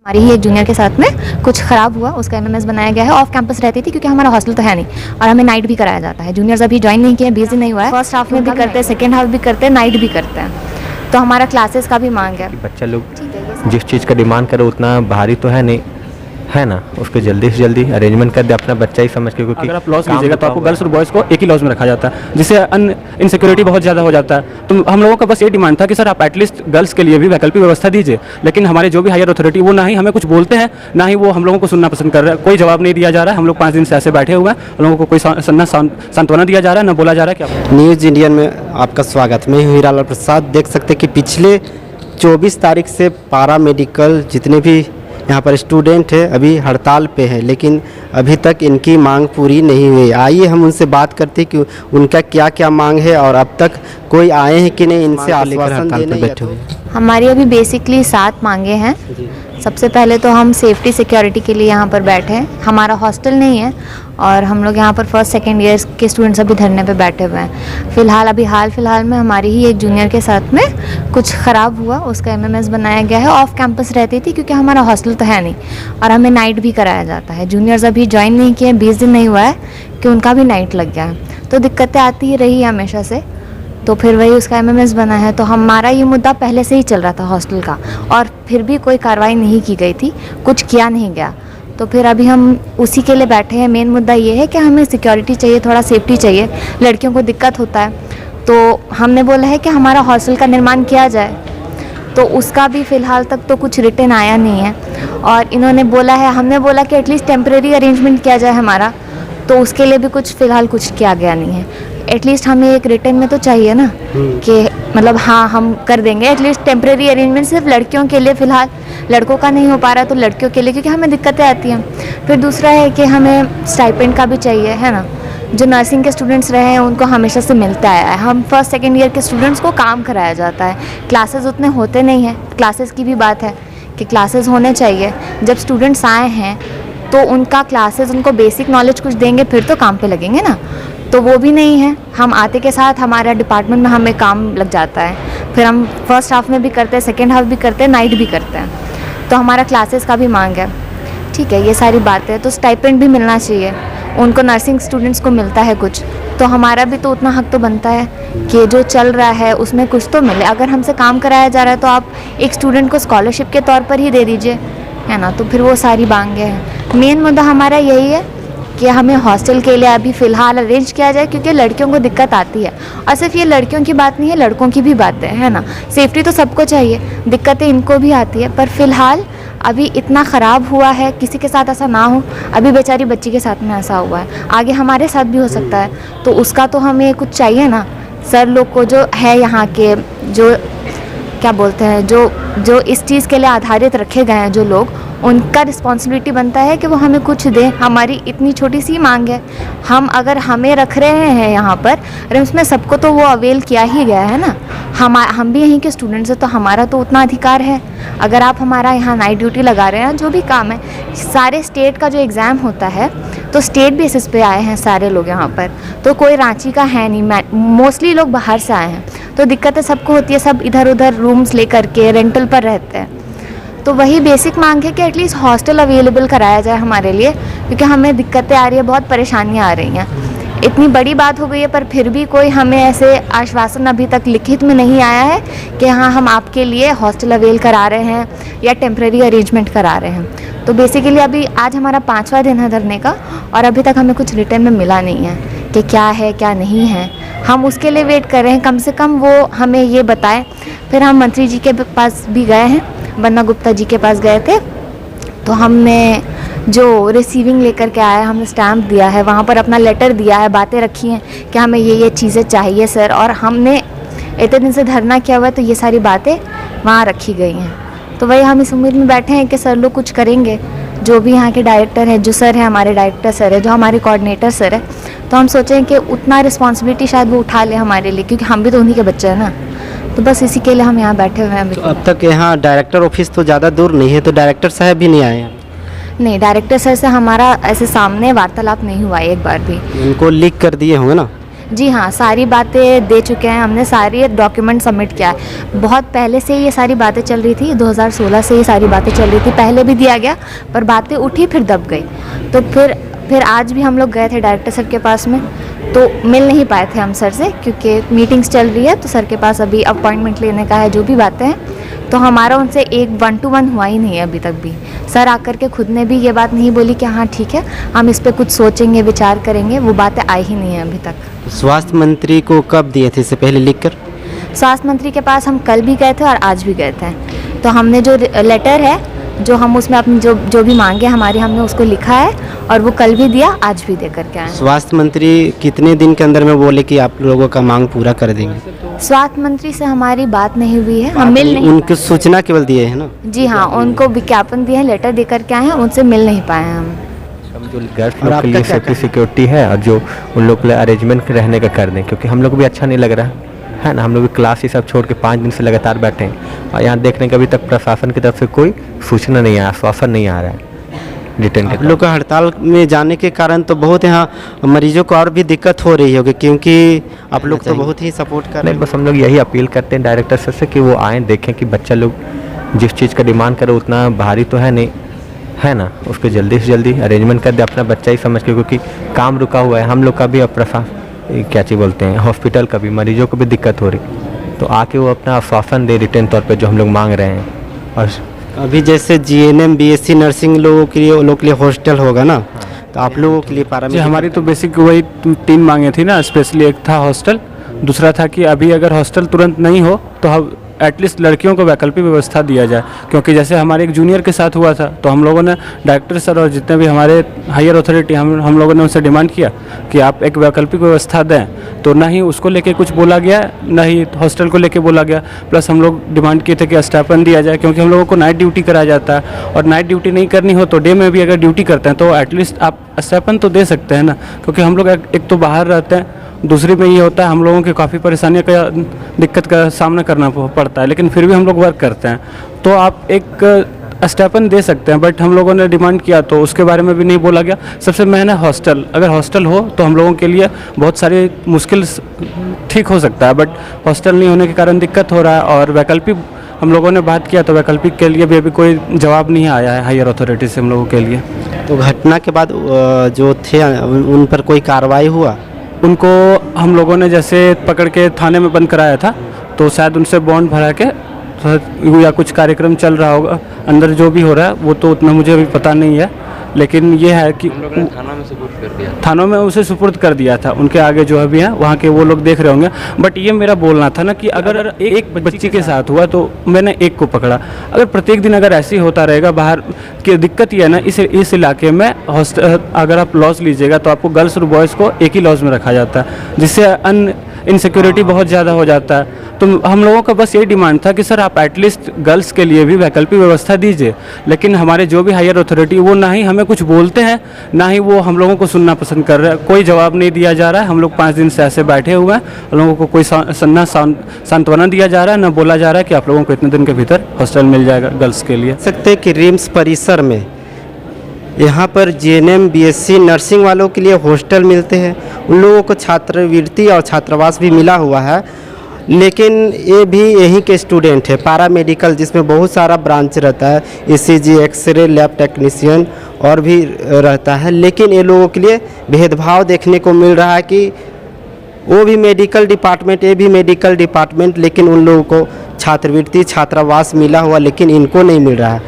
हमारी ही एक जूनियर के साथ में कुछ ख़राब हुआ, उसका एमएमएस बनाया गया है। ऑफ कैंपस रहती थी क्योंकि हमारा हॉस्टल तो है नहीं और हमें नाइट भी कराया जाता है। जूनियर्स अभी ज्वाइन नहीं किए, 20 दिन नहीं हुआ है। फर्स्ट हाफ में भी करते हैं, सेकेंड हाफ भी करते हैं, नाइट भी करते हैं। तो हमारा क्लासेस का भी मांग है। बच्चा लोग जिस चीज़ का डिमांड करे उतना भारी तो है नहीं, है ना, उसको जल्दी से जल्दी अरेंजमेंट कर दे अपना बच्चा ही समझ के। क्योंकि अगर आप लॉज लीजिएगा तो आपको गर्ल्स और बॉयज़ को एक ही लॉज में रखा जाता है, जिससे इनसिक्योरिटी बहुत ज़्यादा हो जाता है। तो हम लोगों का बस ये डिमांड था कि सर आप एटलीस्ट गर्ल्स के लिए भी वैकल्पिक व्यवस्था दीजिए। लेकिन हमारे जो भी हायर अथॉरिटी वो ना ही हमें कुछ बोलते हैं, ना ही वो हम लोगों को सुनना पसंद कर रहा है। कोई जवाब नहीं दिया जा रहा है। हम लोग 5 दिन से ऐसे बैठे हुए हैं, हम लोगों को कोई सांत्वना दिया जा रहा है, ना बोला जा रहा है क्या। न्यूज़ इंडियन में आपका स्वागत। मैं हूँ हीरालाल प्रसाद। देख सकते हैं कि पिछले 24 तारीख से पारा मेडिकल जितने भी यहाँ पर स्टूडेंट है अभी हड़ताल पे है, लेकिन अभी तक इनकी मांग पूरी नहीं हुई। आइए हम उनसे बात करते हैं कि उनका क्या क्या मांग है और अब तक कोई आए हैं कि नहीं इनसे आश्वासन देने बैठे हुए। हमारी अभी बेसिकली 7 मांगे हैं। सबसे पहले तो हम सेफ्टी सिक्योरिटी के लिए यहाँ पर बैठे हैं। हमारा हॉस्टल नहीं है और हम लोग यहाँ पर फर्स्ट सेकेंड ईयर के स्टूडेंट्स अभी धरने पे बैठे हुए हैं। फ़िलहाल अभी हाल फिलहाल में हमारी ही एक जूनियर के साथ में कुछ ख़राब हुआ, उसका एमएमएस बनाया गया है। ऑफ कैंपस रहती थी क्योंकि हमारा हॉस्टल तो है नहीं और हमें नाइट भी कराया जाता है। जूनियर्स अभी ज्वाइन नहीं किए, 20 दिन नहीं हुआ है कि उनका भी नाइट लग गया है। तो दिक्कतें आती ही रही हमेशा से, तो फिर वही उसका एमएमएस बना है। तो हमारा ये मुद्दा पहले से ही चल रहा था हॉस्टल का और फिर भी कोई कार्रवाई नहीं की गई थी, कुछ किया नहीं गया। तो फिर अभी हम उसी के लिए बैठे हैं। मेन मुद्दा ये है कि हमें सिक्योरिटी चाहिए, थोड़ा सेफ्टी चाहिए। लड़कियों को दिक्कत होता है, तो हमने बोला है कि हमारा हॉस्टल का निर्माण किया जाए। तो उसका भी फ़िलहाल तक तो कुछ रिटर्न आया नहीं है और इन्होंने बोला है, हमने बोला कि एटलीस्ट टेम्परेरी अरेंजमेंट किया जाए हमारा, तो उसके लिए भी कुछ फ़िलहाल कुछ किया गया नहीं है। एटलीस्ट हमें एक रिटर्न में तो चाहिए ना कि मतलब हाँ हम कर देंगे एटलीस्ट टेम्परेरी अरेंजमेंट सिर्फ लड़कियों के लिए। फ़िलहाल लड़कों का नहीं हो पा रहा तो लड़कियों के लिए, क्योंकि हमें दिक्कतें आती हैं। फिर दूसरा है कि हमें स्टाइपेंड का भी चाहिए, है ना। जो नर्सिंग के स्टूडेंट्स रहे हैं उनको हमेशा से मिलता आया है। हम फर्स्ट सेकेंड ईयर के स्टूडेंट्स को काम कराया जाता है, क्लासेस उतने होते नहीं हैं। क्लासेस की भी बात है कि क्लासेस होने चाहिए। जब स्टूडेंट्स आए हैं तो उनका क्लासेस, उनको बेसिक नॉलेज कुछ देंगे फिर तो काम पे लगेंगे ना, तो वो भी नहीं है। हम आते के साथ हमारा डिपार्टमेंट में हमें काम लग जाता है। फिर हम फर्स्ट हाफ में भी करते हैं, सेकेंड हाफ भी करते हैं, नाइट भी करते हैं। तो हमारा क्लासेस का भी मांग है। ठीक है, ये सारी बातें। तो स्टाइपेंड भी मिलना चाहिए उनको, नर्सिंग स्टूडेंट्स को मिलता है कुछ, तो हमारा भी तो उतना हक तो बनता है कि जो चल रहा है उसमें कुछ तो मिले। अगर हमसे काम कराया जा रहा है तो आप एक स्टूडेंट को स्कॉलरशिप के तौर पर ही दे दीजिए, है ना। तो फिर वो सारी मांगें हैं। मेन मुद्दा हमारा यही है कि हमें हॉस्टल के लिए अभी फ़िलहाल अरेंज किया जाए, क्योंकि लड़कियों को दिक्कत आती है। और सिर्फ ये लड़कियों की बात नहीं है, लड़कों की भी बात है ना। सेफ्टी तो सबको चाहिए, दिक्कतें इनको भी आती है, पर फ़िलहाल अभी इतना ख़राब हुआ है, किसी के साथ ऐसा ना हो। अभी बेचारी बच्ची के साथ में ऐसा हुआ है, आगे हमारे साथ भी हो सकता है, तो उसका तो हमें कुछ चाहिए ना। सर लोग को जो है यहाँ के, जो क्या बोलते हैं, जो इस चीज़ के लिए आधारित रखे गए हैं जो लोग, उनका रिस्पॉन्सिबिलिटी बनता है कि वो हमें कुछ दें। हमारी इतनी छोटी सी मांग है, हम अगर हमें रख रहे हैं यहाँ पर, अरे उसमें सबको तो वो अवेल किया ही गया है ना। हम भी यहीं के स्टूडेंट्स हैं, तो हमारा तो उतना अधिकार है। अगर आप हमारा यहाँ नाइट ड्यूटी लगा रहे हैं, जो भी काम है, सारे स्टेट का जो एग्ज़ाम होता है तो स्टेट बेसिस पे आए हैं सारे लोग यहाँ पर, तो कोई रांची का है नहीं, मोस्टली लोग बाहर से आए हैं। तो दिक्कतें सबको होती है, सब इधर उधर रूम्स ले करके रेंटल पर रहते हैं। तो वही बेसिक मांग है कि एटलीस्ट हॉस्टल अवेलेबल कराया जाए हमारे लिए, क्योंकि हमें दिक्कतें आ रही है, बहुत परेशानियाँ आ रही हैं। इतनी बड़ी बात हो गई है पर फिर भी कोई हमें ऐसे आश्वासन अभी तक लिखित में नहीं आया है कि हाँ हम आपके लिए हॉस्टल अवेल करा रहे हैं या टेम्प्रेरी अरेंजमेंट करा रहे हैं। तो बेसिकली अभी आज हमारा 5वां दिन है धरने का और अभी तक हमें कुछ रिटर्न में मिला नहीं है कि क्या है क्या नहीं है। हम उसके लिए वेट कर रहे हैं, कम से कम वो हमें ये बताएं। फिर हम मंत्री जी के पास भी गए हैं, बन्ना गुप्ता जी के पास गए थे, तो हमने जो रिसीविंग लेकर के आया, हमने स्टैम्प दिया है, वहाँ पर अपना लेटर दिया है, बातें रखी हैं कि हमें ये चीज़ें चाहिए सर, और हमने इतने दिन से धरना किया हुआ है, तो ये सारी बातें वहाँ रखी गई हैं। तो वही हम इस उम्मीद में बैठे हैं कि सर लोग कुछ करेंगे। जो भी यहाँ के डायरेक्टर है, जो सर है, हमारे डायरेक्टर सर है, जो हमारे कोऑर्डिनेटर सर है, तो हम सोचें कि उतना रिस्पॉन्सिबिलिटी शायद वो उठा ले हमारे लिए, क्योंकि हम भी तो उन्हीं के बच्चे हैं ना। तो बस इसी के लिए हम यहाँ बैठे हुए हैं। तो अब तक यहाँ डायरेक्टर ऑफिस तो ज़्यादा दूर नहीं है, तो डायरेक्टर साहब भी नहीं आए हैं? नहीं, डायरेक्टर सर से हमारा ऐसे सामने वार्तालाप नहीं हुआ एक बार भी। उनको लीक कर दिए होंगे ना? जी हाँ, सारी बातें दे चुके हैं हमने, सारे डॉक्यूमेंट सबमिट किया है। बहुत पहले से ये सारी बातें चल रही थी, 2016 से ये सारी बातें चल रही थी, पहले भी दिया गया पर बातें उठी फिर दब गई। तो फिर आज भी हम लोग गए थे डायरेक्टर सर के पास में, तो मिल नहीं पाए थे हम सर से क्योंकि मीटिंग्स चल रही है, तो सर के पास अभी अपॉइंटमेंट लेने का है, जो भी बातें हैं। तो हमारा उनसे एक 1-to-1 हुआ ही नहीं है अभी तक भी। सर आकर के खुद ने भी ये बात नहीं बोली कि हाँ ठीक है, हम इस पर कुछ सोचेंगे, विचार करेंगे, वो बातें आई ही नहीं है अभी तक। स्वास्थ्य मंत्री को कब दिए थे, इससे पहले लिखकर? स्वास्थ्य मंत्री के पास हम कल भी गए थे और आज भी गए थे। तो हमने जो लेटर है, जो हम उसमें अपनी जो भी मांगे हमारी, हमने उसको लिखा है और वो कल भी दिया, आज भी दे करके आए। स्वास्थ्य मंत्री कितने दिन के अंदर में बोले कि आप लोगों का मांग पूरा कर देंगे? स्वास्थ्य मंत्री से हमारी बात नहीं हुई है, हम मिल नहीं, उनको सूचना केवल दिए हैं ना? जी हाँ, उनको विज्ञापन दिए हैं, लेटर दे करके आए हैं, उनसे मिल नहीं पाए हैं हम। जो गर्ल्स लोग के लिए सेफ्टी सिक्योरिटी है और जो उन लोग के लिए अरेंजमेंट रहने का कर दें, क्योंकि हम लोग को भी अच्छा नहीं लग रहा है ना। हम लोग भी क्लास ही सब छोड़ के 5 दिन से लगातार बैठे हैं और यहाँ देखने का अभी तक प्रशासन की तरफ से कोई सूचना नहीं आया, आश्वासन नहीं आ रहा है रिटर्न के। आप लोग का हड़ताल में जाने के कारण तो बहुत यहाँ मरीजों को और भी दिक्कत हो रही होगी, क्योंकि आप लोग तो बहुत ही सपोर्ट कर रहे नहीं, हैं। बस हम लोग यही अपील करते हैं डायरेक्टर सर से कि वो आएँ, देखें कि बच्चा लोग जिस चीज़ का डिमांड करे उतना भारी तो है नहीं, है ना, उसके जल्दी से जल्दी अरेंजमेंट कर दे, अपना बच्चा ही समझ के, क्योंकि काम रुका हुआ है। हम लोग का भी अब क्या चीज़ बोलते हैं, हॉस्पिटल का भी, मरीजों को भी दिक्कत हो रही, तो आके वो अपना आश्वासन दे रिटर्न तौर पे जो हम लोग मांग रहे हैं। और अभी जैसे जीएनएम बीएससी नर्सिंग लोगों के लिए हॉस्टल होगा ना, तो आप लोगों के लिए जी हमारी तो बेसिक वही 3 मांगे थी ना, स्पेशली एक था हॉस्टल, दूसरा था कि अभी अगर हॉस्टल तुरंत नहीं हो तो हम एटलीस्ट लड़कियों को वैकल्पिक व्यवस्था दिया जाए। क्योंकि जैसे हमारे एक जूनियर के साथ हुआ था, तो हम लोगों ने डायरेक्टर सर और जितने भी हमारे हायर अथॉरिटी हम लोगों ने उनसे डिमांड किया कि आप एक वैकल्पिक व्यवस्था दें, तो ना ही उसको लेके कुछ बोला गया, ना ही हॉस्टल को लेके बोला गया। प्लस हम लोग डिमांड किए थे कि स्टाइपेंड दिया जाए, क्योंकि हम लोगों को नाइट ड्यूटी कराया जाता है और नाइट ड्यूटी नहीं करनी हो तो डे में भी अगर ड्यूटी करते हैं तो एटलीस्ट आप स्टाइपेंड तो दे सकते हैं ना। क्योंकि हम लोग एक तो बाहर रहते हैं, दूसरी में ये होता है हम लोगों की काफ़ी परेशानियों का दिक्कत का सामना करना पड़ता है, लेकिन फिर भी हम लोग वर्क करते हैं। तो आप एक स्टाइपेंड दे सकते हैं, बट हम लोगों ने डिमांड किया तो उसके बारे में भी नहीं बोला गया। सबसे मेन है हॉस्टल, अगर हॉस्टल हो तो हम लोगों के लिए बहुत सारी मुश्किल ठीक हो सकता है, बट हॉस्टल नहीं होने के कारण दिक्कत हो रहा है। और वैकल्पिक हम लोगों ने बात किया तो वैकल्पिक के लिए भी अभी कोई जवाब नहीं आया है हायर अथॉरिटी से हम लोगों के लिए। तो घटना के बाद जो थे उन पर कोई कार्रवाई हुआ? उनको हम लोगों ने जैसे पकड़ के थाने में बंद कराया था, तो शायद उनसे बॉन्ड भरा के या कुछ कार्यक्रम चल रहा होगा अंदर, जो भी हो रहा है वो तो उतना मुझे अभी पता नहीं है। लेकिन ये है कि थानों में उसे सुपुर्द कर दिया था, उनके आगे जो अभी हैं वहाँ के वो लोग देख रहे होंगे। बट ये मेरा बोलना था ना कि अगर एक बच्ची के साथ हुआ तो मैंने एक को पकड़ा, अगर प्रत्येक दिन अगर ऐसे ही होता रहेगा बाहर की दिक्कत ये है ना, इस इलाके में हॉस्टल अगर आप लॉज लीजिएगा तो आपको गर्ल्स और बॉयज़ को एक ही लॉज में रखा जाता है, जिससे इनसिक्योरिटी बहुत ज़्यादा हो जाता है। तो हम लोगों का बस यही डिमांड था कि सर आप एटलीस्ट गर्ल्स के लिए भी वैकल्पिक व्यवस्था दीजिए। लेकिन हमारे जो भी हायर अथॉरिटी वो ना ही हमें कुछ बोलते हैं, ना ही वो हम लोगों को सुनना पसंद कर रहे हैं। कोई जवाब नहीं दिया जा रहा है। हम लोग 5 दिन से ऐसे बैठे हुए हैं, हम लोगों को कोई सांत्वना दिया जा रहा है, ना बोला जा रहा है कि आप लोगों को इतने दिन के भीतर हॉस्टल मिल जाएगा गर्ल्स के लिए। सकते हैं कि रिम्स परिसर में यहाँ पर जीएनएम बीएससी नर्सिंग वालों के लिए हॉस्टल मिलते हैं, उन लोगों को छात्रवृत्ति और छात्रावास भी मिला हुआ है, लेकिन ये भी यहीं के स्टूडेंट है। पैरामेडिकल जिसमें बहुत सारा ब्रांच रहता है, ईसीजी, एक्सरे, लैब टेक्नीशियन और भी रहता है, लेकिन ये लोगों के लिए भेदभाव देखने को मिल रहा है कि वो भी मेडिकल डिपार्टमेंट, ये भी मेडिकल डिपार्टमेंट, लेकिन उन लोगों को छात्रवृत्ति छात्रावास मिला हुआ, लेकिन इनको नहीं मिल रहा है।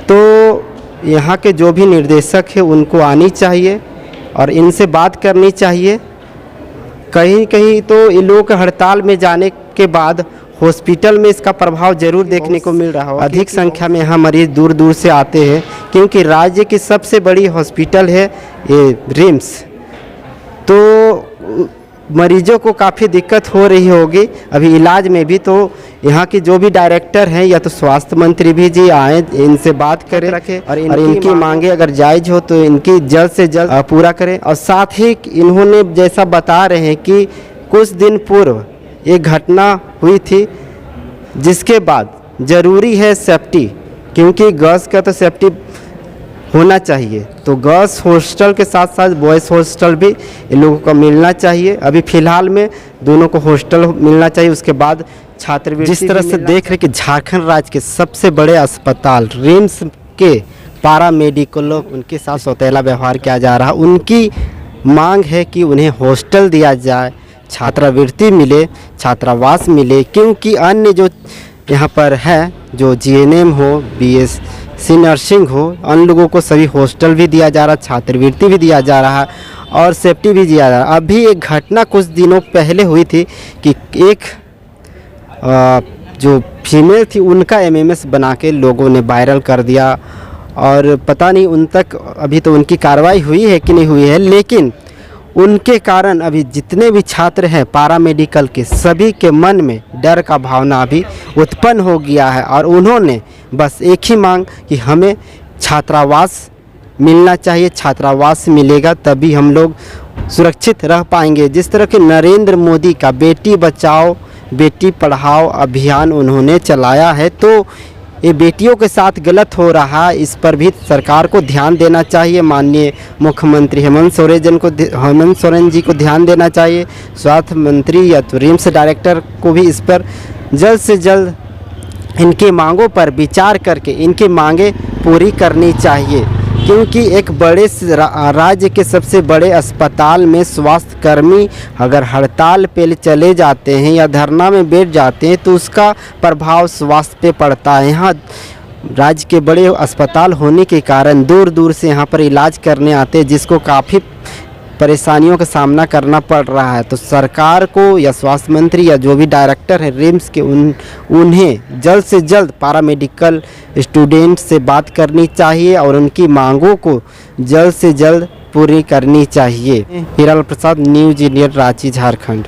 तो यहाँ के जो भी निर्देशक है उनको आनी चाहिए और इनसे बात करनी चाहिए। कहीं कहीं तो इन लोगों के हड़ताल में जाने के बाद हॉस्पिटल में इसका प्रभाव जरूर देखने को मिल रहा हो। अधिक संख्या में यहाँ मरीज दूर दूर से आते हैं, क्योंकि राज्य की सबसे बड़ी हॉस्पिटल है ये रिम्स। तो मरीजों को काफ़ी दिक्कत हो रही होगी अभी इलाज में भी। तो यहाँ के जो भी डायरेक्टर हैं या तो स्वास्थ्य मंत्री भी जी आए, इनसे बात करें और इनकी मांगे अगर जायज़ हो तो इनकी जल्द से जल्द पूरा करें। और साथ ही इन्होंने जैसा बता रहे हैं कि कुछ दिन पूर्व एक घटना हुई थी, जिसके बाद ज़रूरी है सेफ्टी, क्योंकि गर्ल्स का तो सेफ्टी होना चाहिए। तो गर्ल्स हॉस्टल के साथ साथ बॉयज़ हॉस्टल भी इन लोगों को मिलना चाहिए। अभी फ़िलहाल में दोनों को हॉस्टल मिलना चाहिए, उसके बाद छात्रवृत्ति। जिस तरह से देख रहे कि झारखंड राज्य के सबसे बड़े अस्पताल रिम्स के पारा मेडिकलों उनके साथ सौतेला व्यवहार किया जा रहा, उनकी मांग है कि उन्हें हॉस्टल दिया जाए, छात्रवृत्ति मिले, छात्रावास मिले, क्योंकि अन्य जो यहाँ पर है जो जीएनएम हो, बीएससी नर्सिंग हो, अन्य लोगों को सभी हॉस्टल भी दिया जा रहा, छात्रवृत्ति भी दिया जा रहा और सेफ्टी भी दिया जा रहा। अभी एक घटना कुछ दिनों पहले हुई थी कि एक जो फीमेल थी उनका एमएमएस बना के लोगों ने वायरल कर दिया और पता नहीं उन तक अभी तो उनकी कार्रवाई हुई है कि नहीं हुई है, लेकिन उनके कारण अभी जितने भी छात्र हैं पारा मेडिकल के सभी के मन में डर का भावना अभी उत्पन्न हो गया है और उन्होंने बस एक ही मांग कि हमें छात्रावास मिलना चाहिए, छात्रावास मिलेगा तभी हम लोग सुरक्षित रह पाएंगे। जिस तरह के नरेंद्र मोदी का बेटी बचाओ बेटी पढ़ाओ अभियान उन्होंने चलाया है, तो ये बेटियों के साथ गलत हो रहा है, इस पर भी सरकार को ध्यान देना चाहिए। माननीय मुख्यमंत्री हेमंत सोरेन जी को ध्यान देना चाहिए, स्वास्थ्य मंत्री या तो रिम्स डायरेक्टर को भी इस पर जल्द से जल्द इनकी मांगों पर विचार करके इनकी मांगें पूरी करनी चाहिए, क्योंकि एक बड़े राज्य के सबसे बड़े अस्पताल में स्वास्थ्य कर्मी अगर हड़ताल पे चले जाते हैं या धरना में बैठ जाते हैं तो उसका प्रभाव स्वास्थ्य पे पड़ता है। यहाँ राज्य के बड़े अस्पताल होने के कारण दूर दूर से यहाँ पर इलाज करने आते हैं, जिसको काफ़ी परेशानियों का सामना करना पड़ रहा है। तो सरकार को या स्वास्थ्य मंत्री या जो भी डायरेक्टर है रिम्स के उन्हें जल्द से जल्द पारा मेडिकल स्टूडेंट से बात करनी चाहिए और उनकी मांगों को जल्द से जल्द पूरी करनी चाहिए। हीरालाल प्रसाद, न्यूज़ इंडिया, रांची, झारखंड।